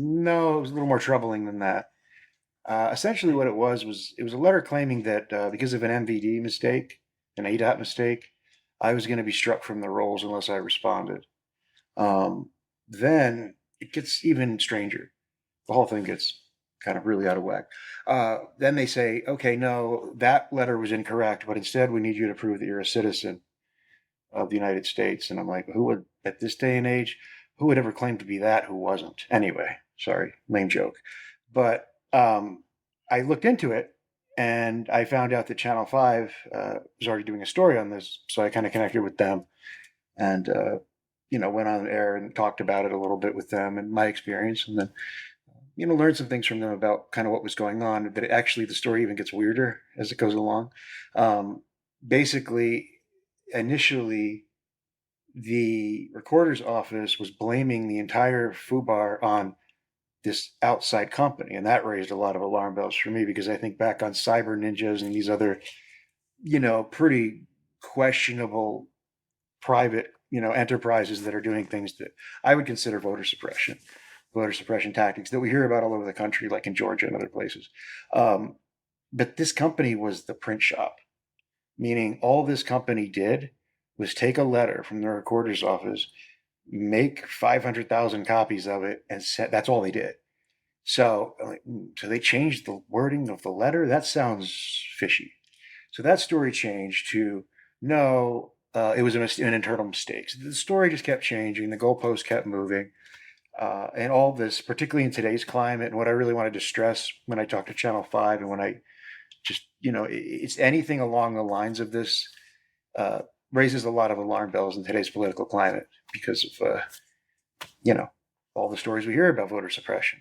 No, it was a little more troubling than that. Essentially, what it was a letter claiming that because of an MVD mistake, an ADOT mistake, I was going to be struck from the rolls unless I responded. Um, then it gets even stranger. The whole thing gets kind of really out of whack. Then they say, okay, no, that letter was incorrect, but instead we need you to prove that you're a citizen of the United States. And I'm like, who would, at this day and age, who would ever claim to be that who wasn't? Anyway, sorry, lame joke. But I looked into it and I found out that Channel 5 was already doing a story on this. So I kind of connected with them and, went on air and talked about it a little bit with them and my experience. And then, learned some things from them about kind of what was going on. That actually the story even gets weirder as it goes along. Basically, initially, the recorder's office was blaming the entire FUBAR on this outside company, and that raised a lot of alarm bells for me because I think back on cyber ninjas and these other, pretty questionable private, enterprises that are doing things that I would consider voter suppression tactics that we hear about all over the country, like in Georgia and other places. Um, but this company was the print shop, meaning all this company did was take a letter from the recorder's office, make 500,000 copies of it, and that's all they did. So, so they changed the wording of the letter? That sounds fishy. So that story changed to no, it was an internal mistake. So the story just kept changing. The goalposts kept moving. And all this, particularly in today's climate, and what I really wanted to stress when I talked to Channel 5 and when I just, it's anything along the lines of this uh, raises a lot of alarm bells in today's political climate because of, you know, all the stories we hear about voter suppression.